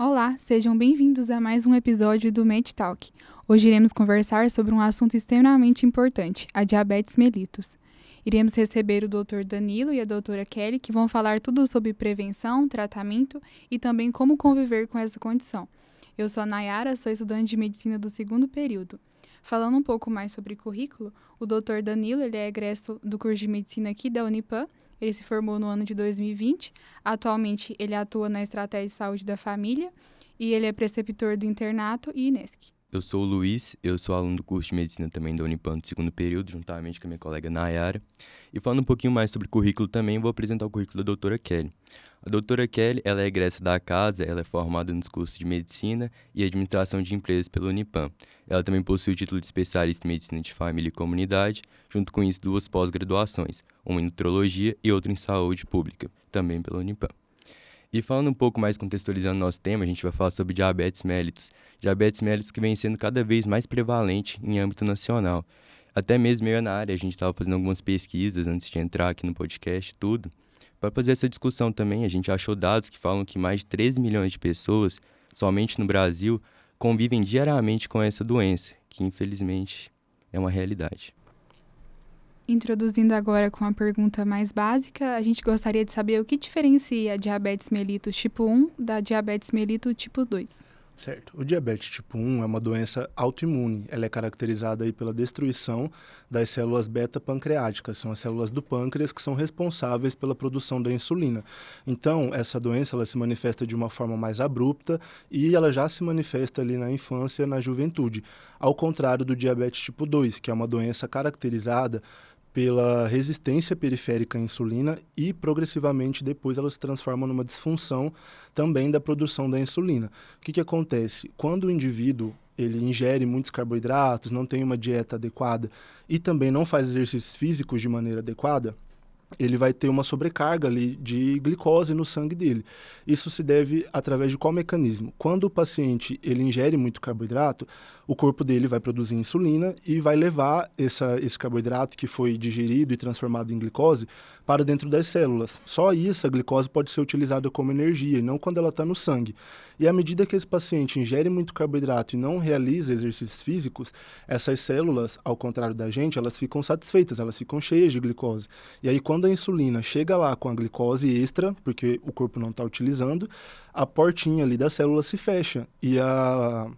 Olá, sejam bem-vindos a mais um episódio do MedTalk. Hoje iremos conversar sobre um assunto extremamente importante, a diabetes mellitus. Iremos receber o Dr. Danilo e a doutora Kelly, que vão falar tudo sobre prevenção, tratamento e também como conviver com essa condição. Eu sou a Nayara, sou estudante de medicina do 2º período. Falando um pouco mais sobre currículo, o Dr. Danilo ele é egresso do curso de medicina aqui da Unipam. Ele se formou no ano de 2020. Atualmente, ele atua na estratégia de saúde da família e ele é preceptor do internato e INESC. Eu sou o Luiz, eu sou aluno do curso de medicina também da Unipam do 2º período, juntamente com a minha colega Nayara. E falando um pouquinho mais sobre currículo também, vou apresentar o currículo da doutora Kelly. A doutora Kelly, ela é egressa da casa, ela é formada nos cursos de medicina e administração de empresas pela Unipam. Ela também possui o título de especialista em medicina de família e comunidade, junto com isso 2 pós-graduações, uma em nutrologia e outra em saúde pública, também pela Unipam. E falando um pouco mais, contextualizando nosso tema, a gente vai falar sobre diabetes mellitus. Diabetes mellitus que vem sendo cada vez mais prevalente em âmbito nacional. Até mesmo eu na área, a gente estava fazendo algumas pesquisas antes de entrar aqui no podcast, tudo. Para fazer essa discussão também, a gente achou dados que falam que mais de 13 milhões de pessoas, somente no Brasil, convivem diariamente com essa doença, que infelizmente é uma realidade. Introduzindo agora com a pergunta mais básica, a gente gostaria de saber o que diferencia a diabetes mellitus tipo 1 da diabetes mellitus tipo 2. Certo. O diabetes tipo 1 é uma doença autoimune. Ela é caracterizada aí pela destruição das células beta-pancreáticas. São as células do pâncreas que são responsáveis pela produção da insulina. Então, essa doença ela se manifesta de uma forma mais abrupta e ela já se manifesta ali na infância, na juventude. Ao contrário do diabetes tipo 2, que é uma doença caracterizada pela resistência periférica à insulina e, progressivamente, depois ela se transforma numa disfunção também da produção da insulina. O que acontece? Quando o indivíduo ele ingere muitos carboidratos, não tem uma dieta adequada e também não faz exercícios físicos de maneira adequada, ele vai ter uma sobrecarga ali de glicose no sangue dele. Isso se deve através de qual mecanismo? Quando o paciente ele ingere muito carboidrato, o corpo dele vai produzir insulina e vai levar esse carboidrato que foi digerido e transformado em glicose para dentro das células. Só isso, a glicose pode ser utilizada como energia, e não quando ela está no sangue. E à medida que esse paciente ingere muito carboidrato e não realiza exercícios físicos, essas células, ao contrário da gente, elas ficam satisfeitas, elas ficam cheias de glicose. E aí, quando a insulina chega lá com a glicose extra, porque o corpo não está utilizando, a portinha ali da célula se fecha. E a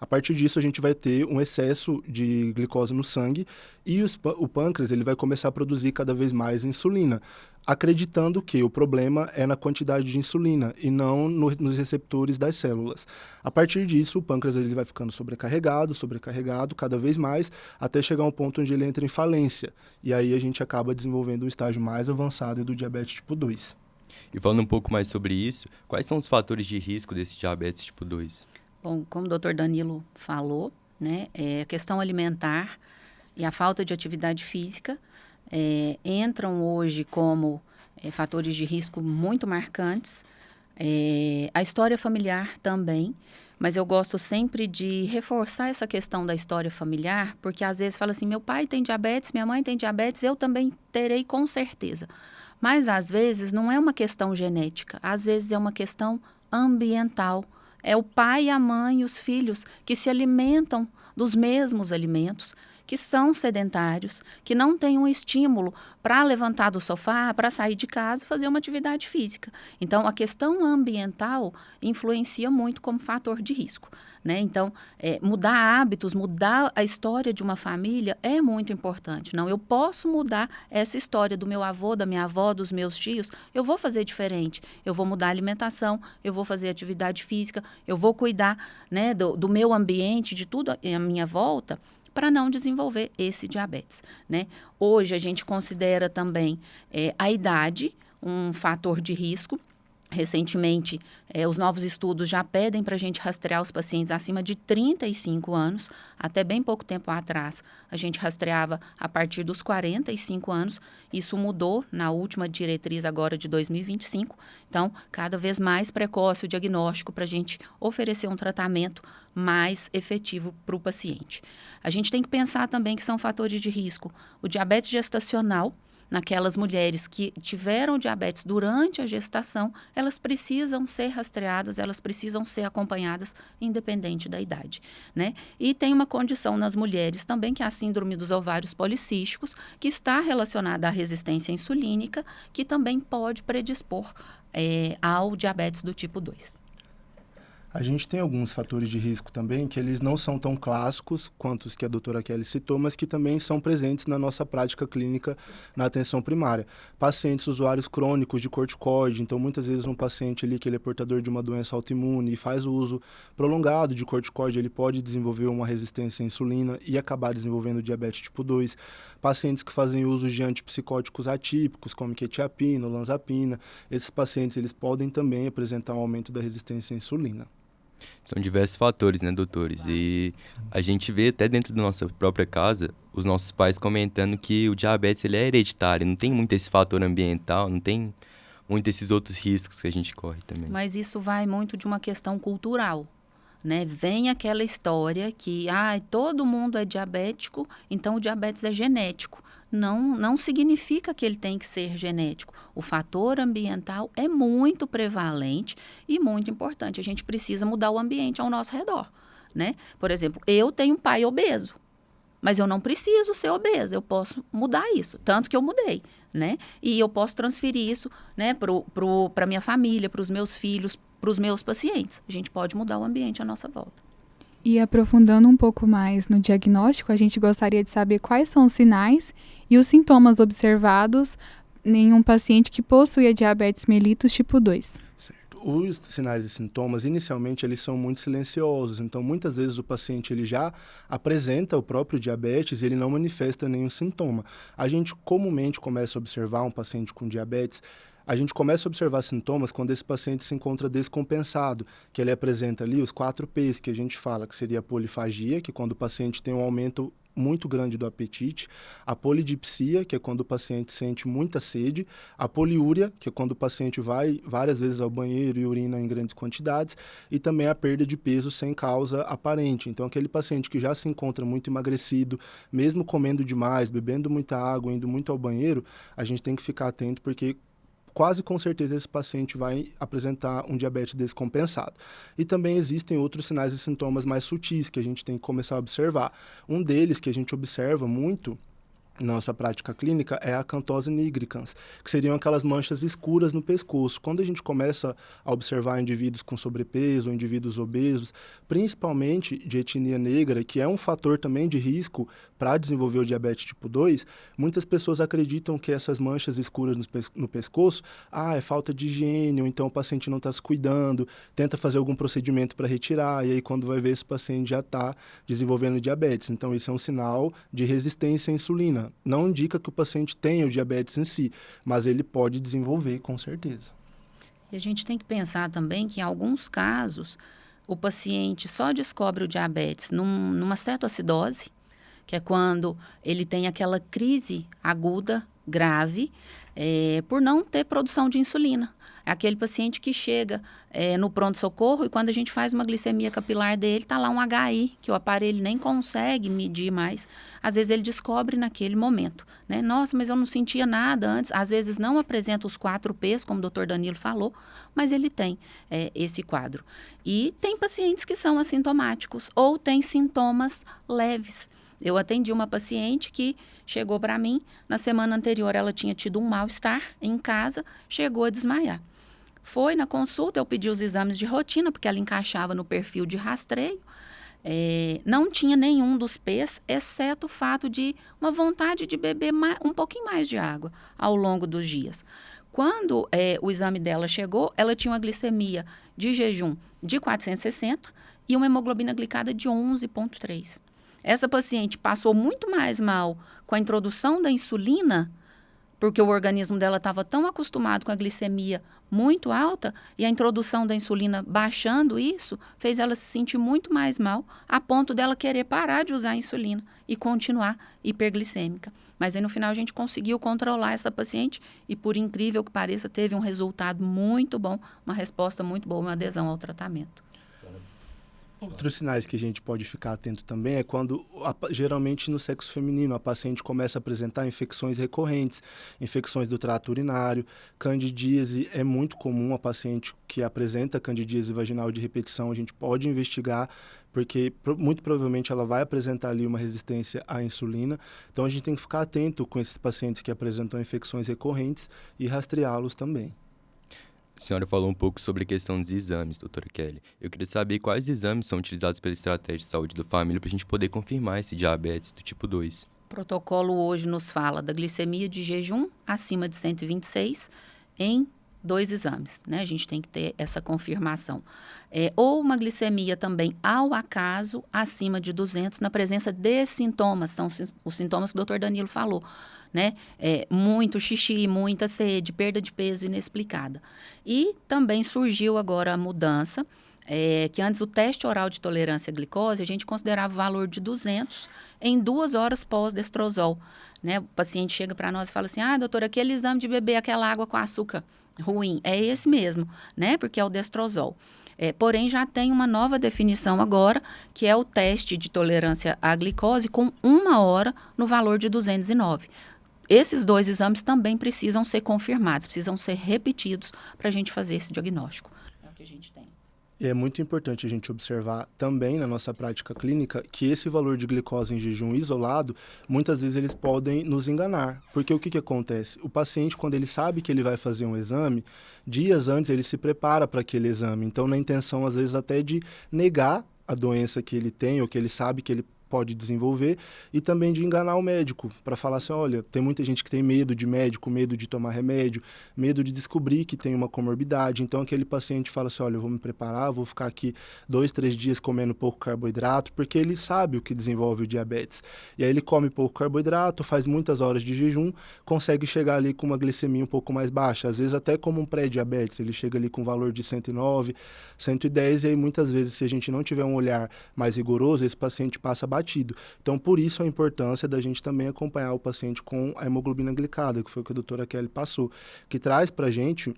partir disso, a gente vai ter um excesso de glicose no sangue e o pâncreas ele vai começar a produzir cada vez mais insulina, acreditando que o problema é na quantidade de insulina e não nos receptores das células. A partir disso, o pâncreas ele vai ficando sobrecarregado cada vez mais, até chegar a um ponto onde ele entra em falência. E aí a gente acaba desenvolvendo um estágio mais avançado do diabetes tipo 2. E falando um pouco mais sobre isso, quais são os fatores de risco desse diabetes tipo 2? Bom, como o Dr. Danilo falou, né, a questão alimentar e a falta de atividade física entram hoje como fatores de risco muito marcantes. A história familiar também, mas eu gosto sempre de reforçar essa questão da história familiar, porque às vezes fala assim, meu pai tem diabetes, minha mãe tem diabetes, eu também terei com certeza. Mas às vezes não é uma questão genética, às vezes é uma questão ambiental. É o pai, a mãe e os filhos que se alimentam dos mesmos alimentos, que são sedentários, que não têm um estímulo para levantar do sofá, para sair de casa e fazer uma atividade física. Então, a questão ambiental influencia muito como fator de risco, né? Então, mudar hábitos, mudar a história de uma família é muito importante. Não, eu posso mudar essa história do meu avô, da minha avó, dos meus tios, eu vou fazer diferente. Eu vou mudar a alimentação, eu vou fazer atividade física, eu vou cuidar, né, do meu ambiente, de tudo à minha volta, para não desenvolver esse diabetes, né? Hoje a gente considera também a idade um fator de risco. Recentemente, os novos estudos já pedem para a gente rastrear os pacientes acima de 35 anos. Até bem pouco tempo atrás, a gente rastreava a partir dos 45 anos. Isso mudou na última diretriz agora de 2025. Então, cada vez mais precoce o diagnóstico para a gente oferecer um tratamento mais efetivo para o paciente. A gente tem que pensar também que são fatores de risco o diabetes gestacional, naquelas mulheres que tiveram diabetes durante a gestação, elas precisam ser rastreadas, elas precisam ser acompanhadas, independente da idade, né? E tem uma condição nas mulheres também, que é a síndrome dos ovários policísticos, que está relacionada à resistência insulínica, que também pode predispor ao diabetes do tipo 2. A gente tem alguns fatores de risco também que eles não são tão clássicos quanto os que a doutora Kelly citou, mas que também são presentes na nossa prática clínica na atenção primária. Pacientes usuários crônicos de corticoide, então muitas vezes um paciente ali que ele é portador de uma doença autoimune e faz o uso prolongado de corticoide, ele pode desenvolver uma resistência à insulina e acabar desenvolvendo diabetes tipo 2. Pacientes que fazem uso de antipsicóticos atípicos, como quetiapina, olanzapina, esses pacientes eles podem também apresentar um aumento da resistência à insulina. São diversos fatores, né, doutores? E a gente vê até dentro da nossa própria casa, os nossos pais comentando que o diabetes ele é hereditário, não tem muito esse fator ambiental, não tem muito esses outros riscos que a gente corre também. Mas isso vai muito de uma questão cultural, né? Vem aquela história que todo mundo é diabético, então o diabetes é genético. Não significa que ele tem que ser genético. O fator ambiental é muito prevalente e muito importante. A gente precisa mudar o ambiente ao nosso redor, né? Por exemplo, eu tenho um pai obeso, mas eu não preciso ser obesa, eu posso mudar isso, tanto que eu mudei, né? E eu posso transferir isso, né, para minha família, para os meus filhos, para os meus pacientes. A gente pode mudar o ambiente à nossa volta. E aprofundando um pouco mais no diagnóstico, a gente gostaria de saber quais são os sinais e os sintomas observados em um paciente que possui a diabetes mellitus tipo 2. Certo. Os sinais e sintomas, inicialmente, eles são muito silenciosos. Então, muitas vezes o paciente ele já apresenta o próprio diabetes e ele não manifesta nenhum sintoma. A gente comumente começa a observar um paciente com diabetes. A gente começa a observar sintomas quando esse paciente se encontra descompensado, que ele apresenta ali os 4 P's que a gente fala, que seria a polifagia, que é quando o paciente tem um aumento muito grande do apetite, a polidipsia, que é quando o paciente sente muita sede, a poliúria, que é quando o paciente vai várias vezes ao banheiro e urina em grandes quantidades, e também a perda de peso sem causa aparente. Então, aquele paciente que já se encontra muito emagrecido, mesmo comendo demais, bebendo muita água, indo muito ao banheiro, a gente tem que ficar atento porque quase com certeza esse paciente vai apresentar um diabetes descompensado. E também existem outros sinais e sintomas mais sutis que a gente tem que começar a observar. Um deles que a gente observa muito na nossa prática clínica é a acantose nigricans, que seriam aquelas manchas escuras no pescoço. Quando a gente começa a observar indivíduos com sobrepeso, ou indivíduos obesos, principalmente de etnia negra, que é um fator também de risco para desenvolver o diabetes tipo 2, muitas pessoas acreditam que essas manchas escuras no pescoço, é falta de higiene, ou então o paciente não está se cuidando, tenta fazer algum procedimento para retirar, e aí quando vai ver esse paciente já está desenvolvendo diabetes. Então isso é um sinal de resistência à insulina. Não indica que o paciente tenha o diabetes em si, mas ele pode desenvolver com certeza. E a gente tem que pensar também que em alguns casos o paciente só descobre o diabetes numa cetoacidose, que é quando ele tem aquela crise aguda, grave, por não ter produção de insulina. É aquele paciente que chega no pronto-socorro e quando a gente faz uma glicemia capilar dele, está lá um HI, que o aparelho nem consegue medir mais. Às vezes ele descobre naquele momento, né? Nossa, mas eu não sentia nada antes. Às vezes não apresenta os 4 P's, como o Dr. Danilo falou, mas ele tem esse quadro. E tem pacientes que são assintomáticos ou têm sintomas leves. Eu atendi uma paciente que chegou para mim, na semana anterior ela tinha tido um mal-estar em casa, chegou a desmaiar. Foi na consulta, eu pedi os exames de rotina, porque ela encaixava no perfil de rastreio. Não tinha nenhum dos P's, exceto o fato de uma vontade de beber um pouquinho mais de água ao longo dos dias. Quando o exame dela chegou, ela tinha uma glicemia de jejum de 460 e uma hemoglobina glicada de 11,3. Essa paciente passou muito mais mal com a introdução da insulina, porque o organismo dela estava tão acostumado com a glicemia muito alta e a introdução da insulina baixando isso, fez ela se sentir muito mais mal, a ponto dela querer parar de usar a insulina e continuar hiperglicêmica. Mas aí no final a gente conseguiu controlar essa paciente e, por incrível que pareça, teve um resultado muito bom, uma resposta muito boa, uma adesão ao tratamento. Outros sinais que a gente pode ficar atento também é quando, geralmente no sexo feminino, a paciente começa a apresentar infecções recorrentes, infecções do trato urinário, candidíase. É muito comum a paciente que apresenta candidíase vaginal de repetição, a gente pode investigar, porque muito provavelmente ela vai apresentar ali uma resistência à insulina. Então a gente tem que ficar atento com esses pacientes que apresentam infecções recorrentes e rastreá-los também. A senhora falou um pouco sobre a questão dos exames, doutora Kelly. Eu queria saber quais exames são utilizados pela estratégia de saúde da família para a gente poder confirmar esse diabetes do tipo 2. O protocolo hoje nos fala da glicemia de jejum acima de 126 em 2 exames, né? A gente tem que ter essa confirmação. Ou uma glicemia também ao acaso acima de 200 na presença de sintomas, são os sintomas que o Dr. Danilo falou, né? Muito xixi, muita sede, perda de peso inexplicada. E também surgiu agora a mudança, que antes o teste oral de tolerância à glicose, a gente considerava o valor de 200 em 2 horas pós-destrozol, né? O paciente chega para nós e fala assim, doutora, aquele exame de beber aquela água com açúcar ruim, é esse mesmo, né? Porque é o destrozol. Porém, já tem uma nova definição agora, que é o teste de tolerância à glicose com 1 hora no valor de 209. Esses 2 exames também precisam ser confirmados, precisam ser repetidos para a gente fazer esse diagnóstico. É o que a gente tem. E é muito importante a gente observar também na nossa prática clínica que esse valor de glicose em jejum isolado, muitas vezes eles podem nos enganar. Porque o que acontece? O paciente, quando ele sabe que ele vai fazer um exame, dias antes ele se prepara para aquele exame. Então, na intenção, às vezes, até de negar a doença que ele tem ou que ele sabe que ele pode desenvolver, e também de enganar o médico, para falar assim, olha, tem muita gente que tem medo de médico, medo de tomar remédio, medo de descobrir que tem uma comorbidade. Então aquele paciente fala assim, olha, eu vou me preparar, vou ficar aqui 2, 3 dias comendo pouco carboidrato, porque ele sabe o que desenvolve o diabetes. E aí ele come pouco carboidrato, faz muitas horas de jejum, consegue chegar ali com uma glicemia um pouco mais baixa, às vezes até como um pré-diabetes, ele chega ali com um valor de 109, 110, e aí muitas vezes, se a gente não tiver um olhar mais rigoroso, esse paciente passa batido. Então, por isso a importância da gente também acompanhar o paciente com a hemoglobina glicada, que foi o que a doutora Kelly passou, que traz para a gente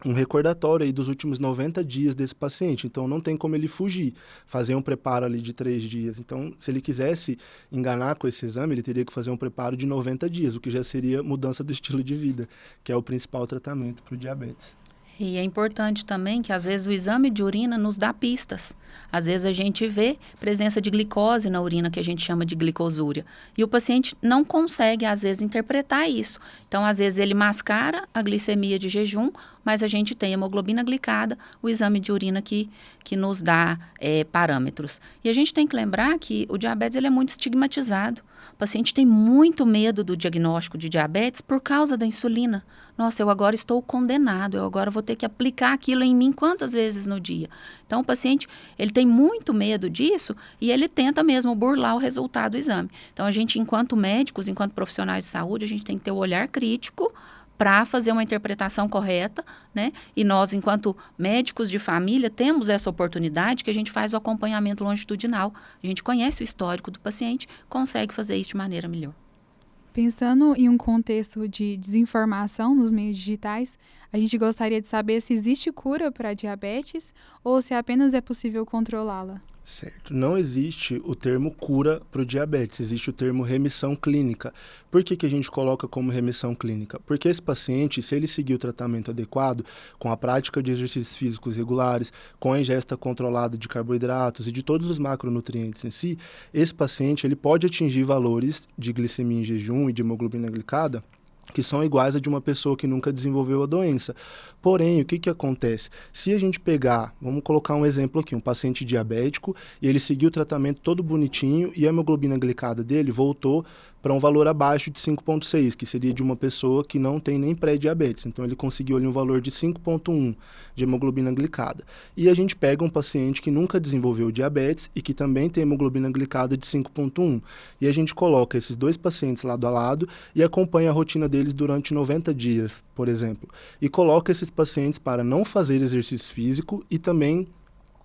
um recordatório aí dos últimos 90 dias desse paciente. Então, não tem como ele fugir, fazer um preparo ali de 3 dias. Então, se ele quisesse enganar com esse exame, ele teria que fazer um preparo de 90 dias, o que já seria mudança do estilo de vida, que é o principal tratamento para o diabetes. E é importante também que, às vezes, o exame de urina nos dá pistas. Às vezes, a gente vê presença de glicose na urina, que a gente chama de glicosúria. E o paciente não consegue, às vezes, interpretar isso. Então, às vezes, ele mascara a glicemia de jejum, mas a gente tem hemoglobina glicada, o exame de urina que nos dá parâmetros. E a gente tem que lembrar que o diabetes ele é muito estigmatizado. O paciente tem muito medo do diagnóstico de diabetes por causa da insulina. Nossa, eu agora estou condenado, eu agora vou ter que aplicar aquilo em mim quantas vezes no dia? Então, o paciente, ele tem muito medo disso e ele tenta mesmo burlar o resultado do exame. Então, a gente, enquanto médicos, enquanto profissionais de saúde, a gente tem que ter o olhar crítico para fazer uma interpretação correta, né? E nós, enquanto médicos de família, temos essa oportunidade que a gente faz o acompanhamento longitudinal. A gente conhece o histórico do paciente, consegue fazer isso de maneira melhor. Pensando em um contexto de desinformação nos meios digitais, a gente gostaria de saber se existe cura para a diabetes ou se apenas é possível controlá-la. Certo. Não existe o termo cura para o diabetes, existe o termo remissão clínica. Por que a gente coloca como remissão clínica? Porque esse paciente, se ele seguir o tratamento adequado, com a prática de exercícios físicos regulares, com a ingesta controlada de carboidratos e de todos os macronutrientes em si, esse paciente ele pode atingir valores de glicemia em jejum e de hemoglobina glicada que são iguais a de uma pessoa que nunca desenvolveu a doença. Porém, o que acontece? Se a gente pegar, vamos colocar um exemplo aqui, um paciente diabético, e ele seguiu o tratamento todo bonitinho e a hemoglobina glicada dele voltou para um valor abaixo de 5,6, que seria de uma pessoa que não tem nem pré-diabetes. Então, ele conseguiu ali um valor de 5,1 de hemoglobina glicada. E a gente pega um paciente que nunca desenvolveu diabetes e que também tem hemoglobina glicada de 5,1. E a gente coloca esses 2 pacientes lado a lado e acompanha a rotina deles durante 90 dias, por exemplo. E coloca esses pacientes para não fazer exercício físico e também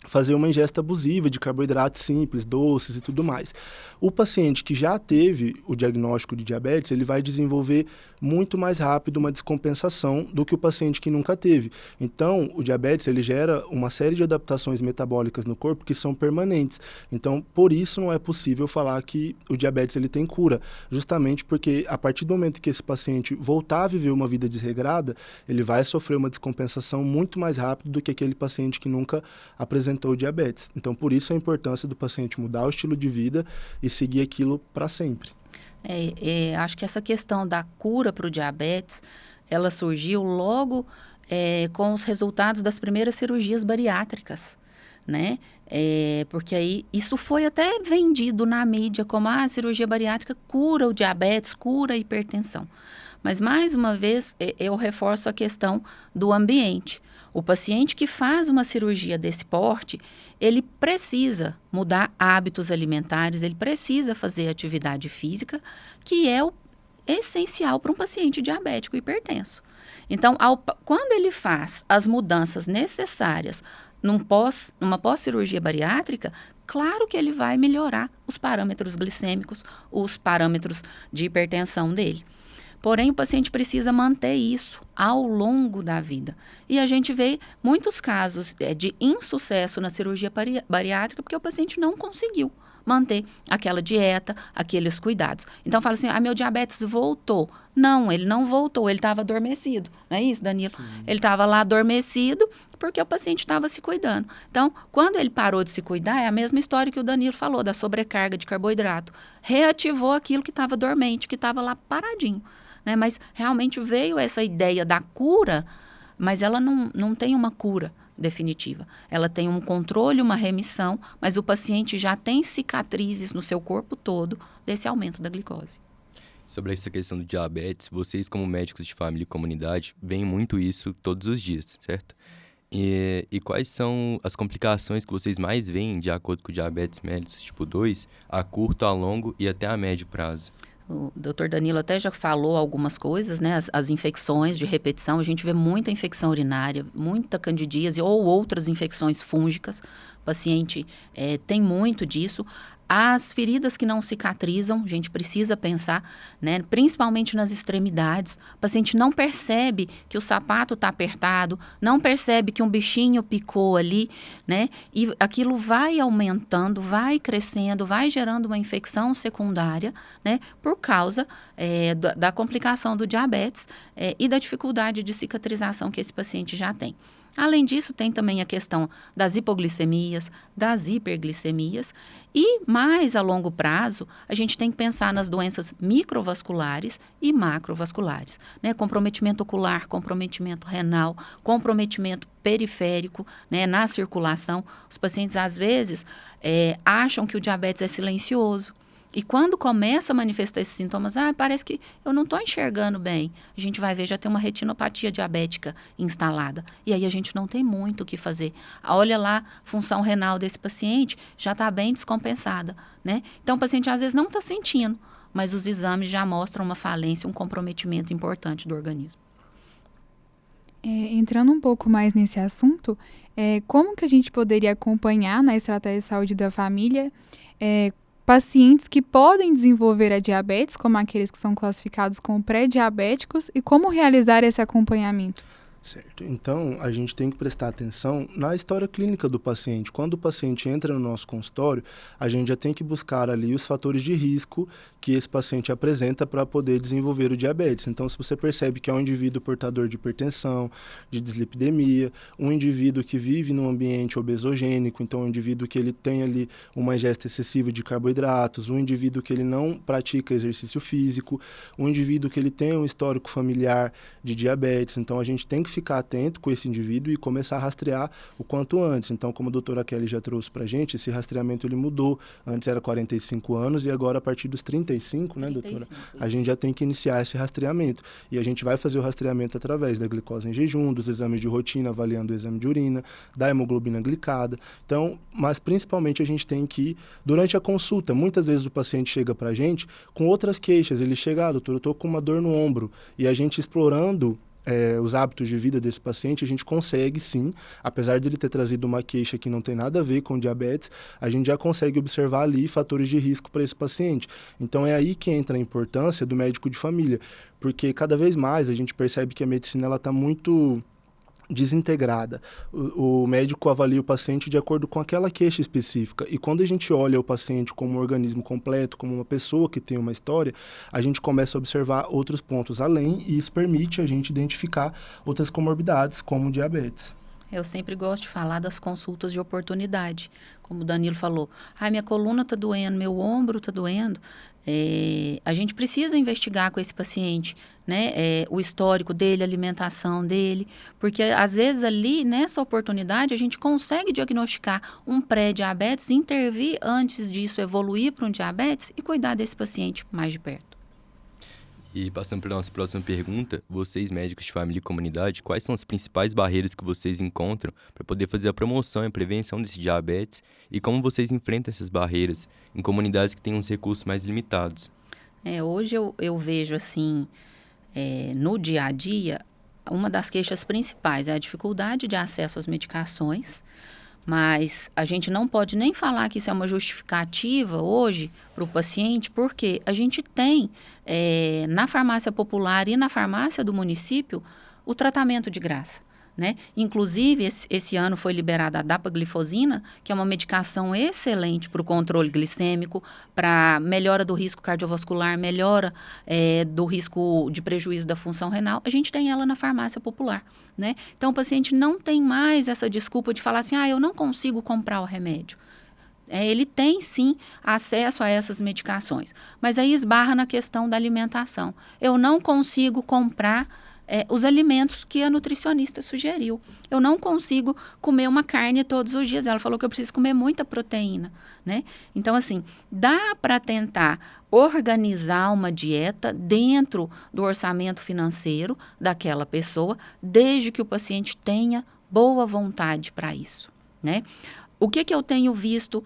fazer uma ingesta abusiva de carboidratos simples, doces e tudo mais. O paciente que já teve o diagnóstico de diabetes, ele vai desenvolver muito mais rápido uma descompensação do que o paciente que nunca teve. Então, o diabetes, ele gera uma série de adaptações metabólicas no corpo que são permanentes. Então, por isso não é possível falar que o diabetes ele tem cura, justamente porque a partir do momento que esse paciente voltar a viver uma vida desregrada, ele vai sofrer uma descompensação muito mais rápido do que aquele paciente que nunca apresentou diabetes. Então, por isso a importância do paciente mudar o estilo de vida e seguir aquilo para sempre. Acho que essa questão da cura para o diabetes, ela surgiu logo com os resultados das primeiras cirurgias bariátricas, né? Porque aí isso foi até vendido na mídia como a cirurgia bariátrica cura o diabetes, cura a hipertensão. Mas, mais uma vez, eu reforço a questão do ambiente. O paciente que faz uma cirurgia desse porte, ele precisa mudar hábitos alimentares, ele precisa fazer atividade física, que é o essencial para um paciente diabético hipertenso. Então, quando ele faz as mudanças necessárias numa pós-cirurgia bariátrica, claro que ele vai melhorar os parâmetros glicêmicos, os parâmetros de hipertensão dele. Porém, o paciente precisa manter isso ao longo da vida. E a gente vê muitos casos de insucesso na cirurgia bariátrica porque o paciente não conseguiu manter aquela dieta, aqueles cuidados. Então, fala assim, meu diabetes voltou. Não, ele não voltou, ele estava adormecido. Não é isso, Danilo? Sim. Ele estava lá adormecido porque o paciente estava se cuidando. Então, quando ele parou de se cuidar, é a mesma história que o Danilo falou, da sobrecarga de carboidrato. Reativou aquilo que estava dormente, que estava lá paradinho. Né? Mas realmente veio essa ideia da cura, mas ela não tem uma cura definitiva. Ela tem um controle, uma remissão, mas o paciente já tem cicatrizes no seu corpo todo desse aumento da glicose. Sobre essa questão do diabetes, vocês como médicos de família e comunidade veem muito isso todos os dias, certo? E quais são as complicações que vocês mais veem de acordo com o diabetes mellitus tipo 2, a curto, a longo e até a médio prazo? O doutor Danilo até já falou algumas coisas, né? As infecções de repetição, a gente vê muita infecção urinária, muita candidíase ou outras infecções fúngicas. O paciente tem muito disso. As feridas que não cicatrizam, a gente precisa pensar, né, principalmente nas extremidades. O paciente não percebe que o sapato está apertado, não percebe que um bichinho picou ali, né? E aquilo vai aumentando, vai crescendo, vai gerando uma infecção secundária, né? Por causa da complicação do diabetes e da dificuldade de cicatrização que esse paciente já tem. Além disso, tem também a questão das hipoglicemias, das hiperglicemias e, mais a longo prazo, a gente tem que pensar nas doenças microvasculares e macrovasculares, né? Comprometimento ocular, comprometimento renal, comprometimento periférico, né, na circulação. Os pacientes, às vezes, acham que o diabetes é silencioso. E quando começa a manifestar esses sintomas, parece que eu não estou enxergando bem. A gente vai ver, já tem uma retinopatia diabética instalada. E aí a gente não tem muito o que fazer. Olha lá, a função renal desse paciente já está bem descompensada, né? Então, o paciente às vezes não está sentindo, mas os exames já mostram uma falência, um comprometimento importante do organismo. Entrando um pouco mais nesse assunto, como que a gente poderia acompanhar na estratégia de saúde da família pacientes que podem desenvolver a diabetes, como aqueles que são classificados como pré-diabéticos, e como realizar esse acompanhamento? Certo. Então, a gente tem que prestar atenção na história clínica do paciente. Quando o paciente entra no nosso consultório, a gente já tem que buscar ali os fatores de risco que esse paciente apresenta para poder desenvolver o diabetes. Então, se você percebe que é um indivíduo portador de hipertensão, de dislipidemia, um indivíduo que vive num ambiente obesogênico, então um indivíduo que ele tem ali uma ingesta excessiva de carboidratos, um indivíduo que ele não pratica exercício físico, um indivíduo que ele tem um histórico familiar de diabetes, então a gente tem que ficar atento com esse indivíduo e começar a rastrear o quanto antes. Então, como a doutora Kelly já trouxe para a gente, esse rastreamento ele mudou. Antes era 45 anos e agora a partir dos 35, né, doutora? A gente já tem que iniciar esse rastreamento. E a gente vai fazer o rastreamento através da glicose em jejum, dos exames de rotina, avaliando o exame de urina, da hemoglobina glicada. Então, mas principalmente a gente tem que, durante a consulta, muitas vezes o paciente chega para a gente com outras queixas. Ele chega, doutor, eu estou com uma dor no ombro. E a gente explorando os hábitos de vida desse paciente, a gente consegue sim, apesar de ele ter trazido uma queixa que não tem nada a ver com diabetes, a gente já consegue observar ali fatores de risco para esse paciente. Então é aí que entra a importância do médico de família, porque cada vez mais a gente percebe que a medicina está muito desintegrada. O médico avalia o paciente de acordo com aquela queixa específica. E quando a gente olha o paciente como um organismo completo, como uma pessoa que tem uma história, a gente começa a observar outros pontos além, e isso permite a gente identificar outras comorbidades, como diabetes. Eu sempre gosto de falar das consultas de oportunidade. Como o Danilo falou, minha coluna está doendo, meu ombro está doendo. A gente precisa investigar com esse paciente, né? O histórico dele, a alimentação dele, porque às vezes ali, nessa oportunidade, a gente consegue diagnosticar um pré-diabetes, intervir antes disso evoluir para um diabetes e cuidar desse paciente mais de perto. E passando para a nossa próxima pergunta, vocês médicos de família e comunidade, quais são as principais barreiras que vocês encontram para poder fazer a promoção e a prevenção desse diabetes e como vocês enfrentam essas barreiras em comunidades que têm uns recursos mais limitados? Hoje eu vejo assim, no dia a dia, uma das queixas principais é a dificuldade de acesso às medicações, mas a gente não pode nem falar que isso é uma justificativa hoje para o paciente, porque a gente tem na farmácia popular e na farmácia do município o tratamento de graça, né? Inclusive, esse ano foi liberada a dapaglifosina, que é uma medicação excelente para o controle glicêmico, para melhora do risco cardiovascular, melhora do risco de prejuízo da função renal. A gente tem ela na farmácia popular, né? Então, o paciente não tem mais essa desculpa de falar assim, eu não consigo comprar o remédio. Ele tem, sim, acesso a essas medicações, mas aí esbarra na questão da alimentação. Eu não consigo comprar os alimentos que a nutricionista sugeriu. Eu não consigo comer uma carne todos os dias. Ela falou que eu preciso comer muita proteína, né? Então, assim, dá para tentar organizar uma dieta dentro do orçamento financeiro daquela pessoa, desde que o paciente tenha boa vontade para isso, né? O que eu tenho visto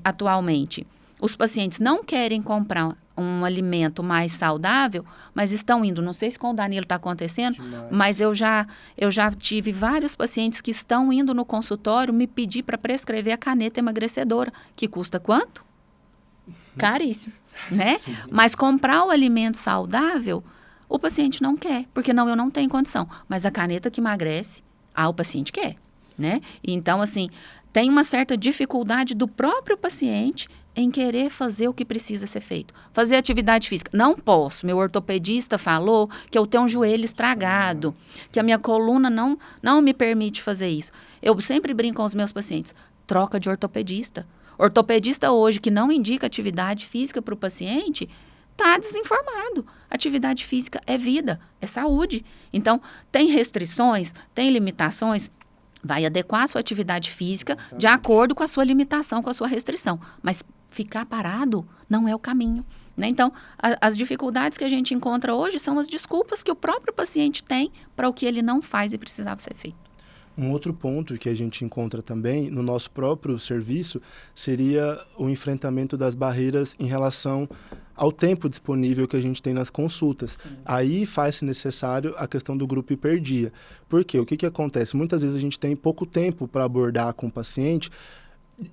atualmente? Os pacientes não querem comprar um alimento mais saudável, mas estão indo, não sei se com o Danilo está acontecendo, mas eu já tive vários pacientes que estão indo no consultório me pedir para prescrever a caneta emagrecedora, que custa quanto? Caríssimo, né? Sim. Mas comprar o alimento saudável, o paciente não quer, porque eu não tenho condição, mas a caneta que emagrece, o paciente quer, né? Então, assim, tem uma certa dificuldade do próprio paciente em querer fazer o que precisa ser feito. Fazer atividade física. Não posso. Meu ortopedista falou que eu tenho um joelho estragado, que a minha coluna não me permite fazer isso. Eu sempre brinco com os meus pacientes. Troca de ortopedista. Ortopedista hoje que não indica atividade física para o paciente está desinformado. Atividade física é vida, é saúde. Então, tem restrições, tem limitações. Vai adequar a sua atividade física de acordo com a sua limitação, com a sua restrição. Mas ficar parado não é o caminho, né? Então, as dificuldades que a gente encontra hoje são as desculpas que o próprio paciente tem para o que ele não faz e precisava ser feito. Um outro ponto que a gente encontra também no nosso próprio serviço seria o enfrentamento das barreiras em relação ao tempo disponível que a gente tem nas consultas. Sim. Aí faz-se necessário a questão do grupo hiperdia. Por quê? O que acontece? Muitas vezes a gente tem pouco tempo para abordar com o paciente,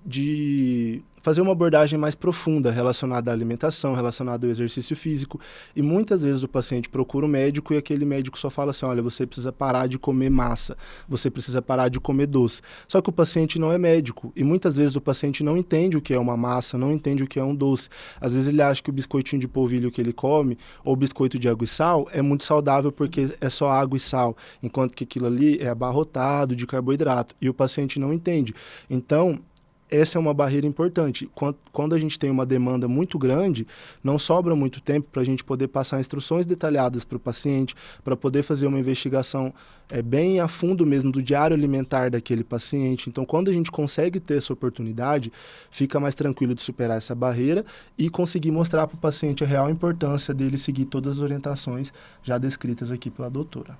de fazer uma abordagem mais profunda relacionada à alimentação, relacionada ao exercício físico. E muitas vezes o paciente procura um médico e aquele médico só fala assim, olha, você precisa parar de comer massa, você precisa parar de comer doce. Só que o paciente não é médico e muitas vezes o paciente não entende o que é uma massa, não entende o que é um doce. Às vezes ele acha que o biscoitinho de polvilho que ele come ou o biscoito de água e sal é muito saudável porque é só água e sal, enquanto que aquilo ali é abarrotado de carboidrato e o paciente não entende. Então, essa é uma barreira importante. Quando a gente tem uma demanda muito grande, não sobra muito tempo para a gente poder passar instruções detalhadas para o paciente, para poder fazer uma investigação bem a fundo mesmo do diário alimentar daquele paciente. Então, quando a gente consegue ter essa oportunidade, fica mais tranquilo de superar essa barreira e conseguir mostrar para o paciente a real importância dele seguir todas as orientações já descritas aqui pela doutora.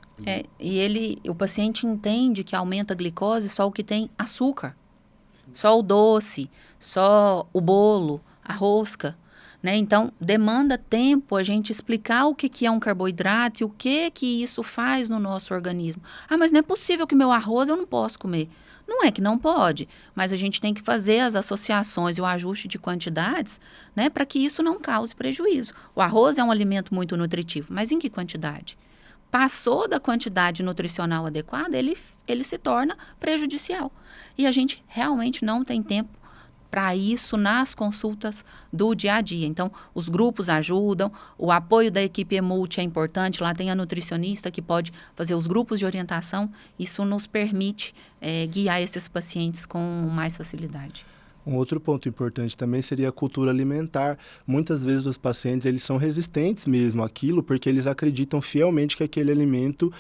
E o paciente entende que aumenta a glicose só o que tem açúcar. Só o doce, só o bolo, a rosca, né? Então, demanda tempo a gente explicar o que é um carboidrato e o que isso faz no nosso organismo. Ah, mas não é possível que meu arroz eu não posso comer. Não é que não pode, mas a gente tem que fazer as associações e o ajuste de quantidades, né, para que isso não cause prejuízo. O arroz é um alimento muito nutritivo, mas em que quantidade? Passou da quantidade nutricional adequada, ele se torna prejudicial. E a gente realmente não tem tempo para isso nas consultas do dia a dia. Então, os grupos ajudam, o apoio da equipe Emult é importante, lá tem a nutricionista que pode fazer os grupos de orientação, isso nos permite guiar esses pacientes com mais facilidade. Um outro ponto importante também seria a cultura alimentar. Muitas vezes os pacientes eles são resistentes mesmo àquilo porque eles acreditam fielmente que aquele alimento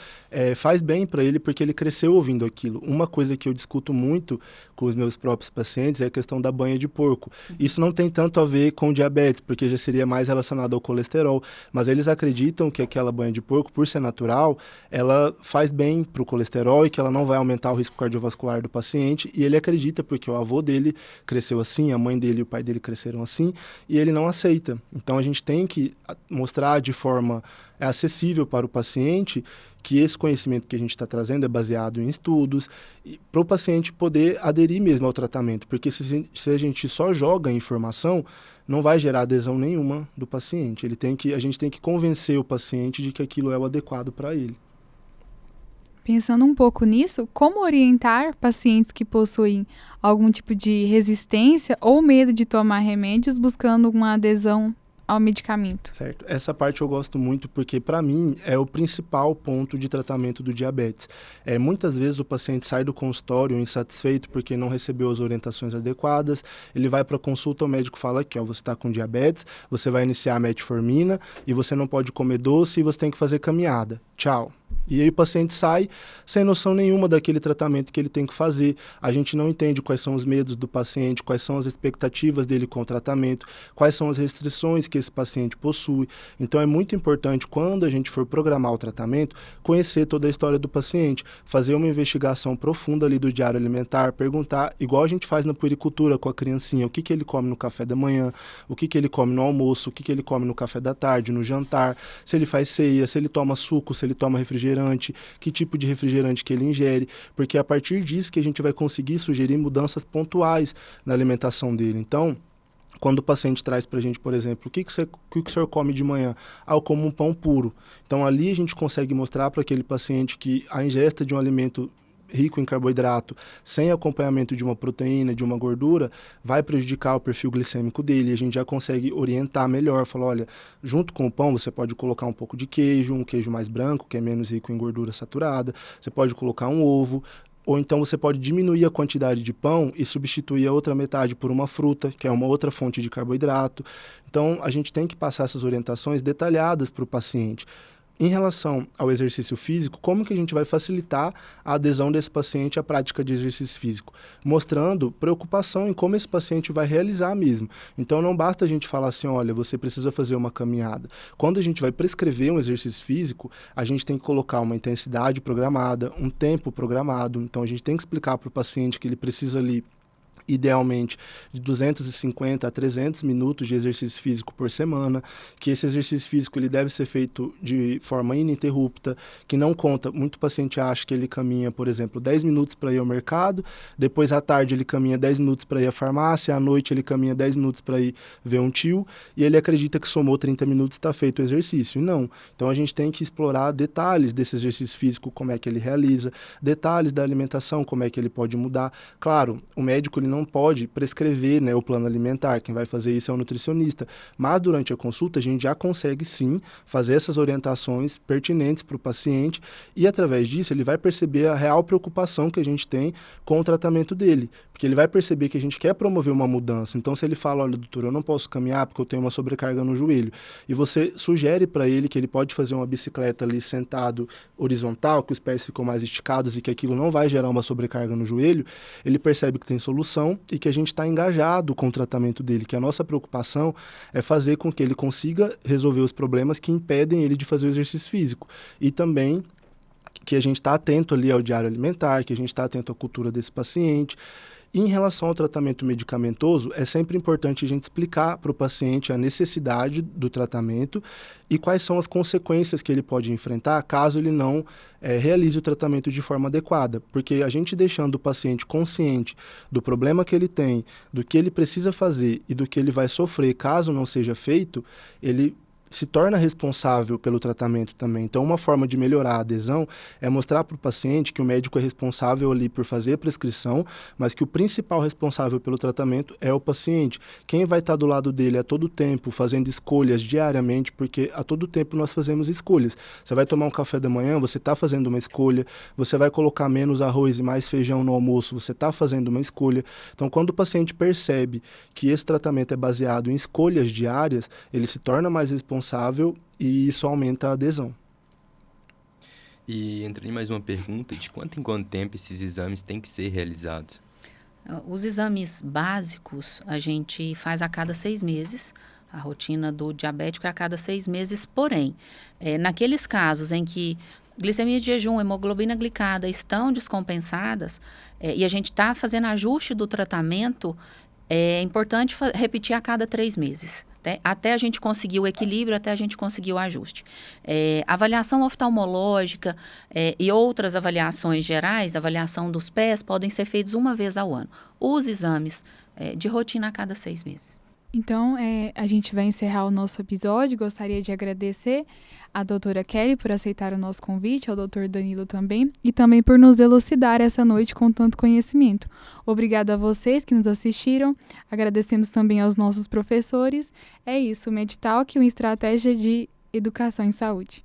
faz bem para ele porque ele cresceu ouvindo aquilo. Uma coisa que eu discuto muito com os meus próprios pacientes é a questão da banha de porco. Isso não tem tanto a ver com diabetes, porque já seria mais relacionado ao colesterol, mas eles acreditam que aquela banha de porco, por ser natural, ela faz bem para o colesterol e que ela não vai aumentar o risco cardiovascular do paciente, e ele acredita porque o avô dele cresceu assim, a mãe dele e o pai dele cresceram assim, e ele não aceita. Então a gente tem que mostrar de forma acessível para o paciente que esse conhecimento que a gente está trazendo é baseado em estudos, para o paciente poder aderir mesmo ao tratamento, porque se a gente só joga informação, não vai gerar adesão nenhuma do paciente. A gente tem que convencer o paciente de que aquilo é o adequado para ele. Pensando um pouco nisso, como orientar pacientes que possuem algum tipo de resistência ou medo de tomar remédios buscando uma adesão ao medicamento? Certo. Essa parte eu gosto muito porque, para mim, é o principal ponto de tratamento do diabetes. Muitas vezes o paciente sai do consultório insatisfeito porque não recebeu as orientações adequadas, ele vai para a consulta, o médico fala que você está com diabetes, você vai iniciar a metformina e você não pode comer doce e você tem que fazer caminhada. Tchau. E aí o paciente sai sem noção nenhuma daquele tratamento que ele tem que fazer. A gente não entende quais são os medos do paciente, quais são as expectativas dele com o tratamento, quais são as restrições que esse paciente possui. Então é muito importante, quando a gente for programar o tratamento, conhecer toda a história do paciente, fazer uma investigação profunda ali do diário alimentar, perguntar, igual a gente faz na puericultura com a criancinha, o que ele come no café da manhã, o que ele come no almoço, o que ele come no café da tarde, no jantar, se ele faz ceia, se ele toma suco, se ele toma refrigerante, que tipo de refrigerante que ele ingere, porque é a partir disso que a gente vai conseguir sugerir mudanças pontuais na alimentação dele. Então, quando o paciente traz para a gente, por exemplo, o que o senhor come de manhã? Eu como um pão puro. Então, ali a gente consegue mostrar para aquele paciente que a ingesta de um alimento rico em carboidrato, sem acompanhamento de uma proteína, de uma gordura, vai prejudicar o perfil glicêmico dele. A gente já consegue orientar melhor, falar, olha, junto com o pão você pode colocar um pouco de queijo, um queijo mais branco, que é menos rico em gordura saturada, você pode colocar um ovo, ou então você pode diminuir a quantidade de pão e substituir a outra metade por uma fruta, que é uma outra fonte de carboidrato. Então, a gente tem que passar essas orientações detalhadas para o paciente. Em relação ao exercício físico, como que a gente vai facilitar a adesão desse paciente à prática de exercício físico? Mostrando preocupação em como esse paciente vai realizar mesmo. Então, não basta a gente falar assim, olha, você precisa fazer uma caminhada. Quando a gente vai prescrever um exercício físico, a gente tem que colocar uma intensidade programada, um tempo programado. Então, a gente tem que explicar para o paciente que ele precisa ali, idealmente, de 250 a 300 minutos de exercício físico por semana, que esse exercício físico ele deve ser feito de forma ininterrupta, que não conta, muito paciente acha que ele caminha, por exemplo, 10 minutos para ir ao mercado, depois à tarde ele caminha 10 minutos para ir à farmácia, à noite ele caminha 10 minutos para ir ver um tio, e ele acredita que somou 30 minutos e está feito o exercício, e não. Então a gente tem que explorar detalhes desse exercício físico, como é que ele realiza, detalhes da alimentação, como é que ele pode mudar. Claro, o médico ele não pode prescrever, né, o plano alimentar, quem vai fazer isso é o nutricionista, mas durante a consulta a gente já consegue sim fazer essas orientações pertinentes para o paciente e através disso ele vai perceber a real preocupação que a gente tem com o tratamento dele, porque ele vai perceber que a gente quer promover uma mudança. Então se ele fala, olha doutor, eu não posso caminhar porque eu tenho uma sobrecarga no joelho, e você sugere para ele que ele pode fazer uma bicicleta ali sentado horizontal, que os pés ficam mais esticados e que aquilo não vai gerar uma sobrecarga no joelho, ele percebe que tem solução e que a gente está engajado com o tratamento dele, que a nossa preocupação é fazer com que ele consiga resolver os problemas que impedem ele de fazer o exercício físico. E também que a gente está atento ali ao diário alimentar, que a gente está atento à cultura desse paciente. Em relação ao tratamento medicamentoso, é sempre importante a gente explicar para o paciente a necessidade do tratamento e quais são as consequências que ele pode enfrentar caso ele não realize o tratamento de forma adequada. Porque a gente deixando o paciente consciente do problema que ele tem, do que ele precisa fazer e do que ele vai sofrer caso não seja feito, ele se torna responsável pelo tratamento também. Então, uma forma de melhorar a adesão é mostrar para o paciente que o médico é responsável ali por fazer a prescrição, mas que o principal responsável pelo tratamento é o paciente. Quem vai estar do lado dele a todo tempo, fazendo escolhas diariamente, porque a todo tempo nós fazemos escolhas. Você vai tomar um café da manhã, você está fazendo uma escolha. Você vai colocar menos arroz e mais feijão no almoço, você está fazendo uma escolha. Então, quando o paciente percebe que esse tratamento é baseado em escolhas diárias, ele se torna mais responsável e isso aumenta a adesão. E entra em mais uma pergunta, de quanto em quanto tempo esses exames têm que ser realizados? Os exames básicos a gente faz a cada 6 meses, a rotina do diabético é a cada 6 meses, porém, naqueles casos em que glicemia de jejum, hemoglobina glicada estão descompensadas e a gente está fazendo ajuste do tratamento, é importante repetir a cada 3 meses, né? Até a gente conseguir o equilíbrio, até a gente conseguir o ajuste. Avaliação oftalmológica e outras avaliações gerais, avaliação dos pés, podem ser feitos uma vez ao ano. Os exames de rotina a cada 6 meses. Então, a gente vai encerrar o nosso episódio. Gostaria de agradecer à doutora Kelly por aceitar o nosso convite, ao doutor Danilo também, e também por nos elucidar essa noite com tanto conhecimento. Obrigada a vocês que nos assistiram. Agradecemos também aos nossos professores. É isso, o MedTalk, uma estratégia de educação em saúde.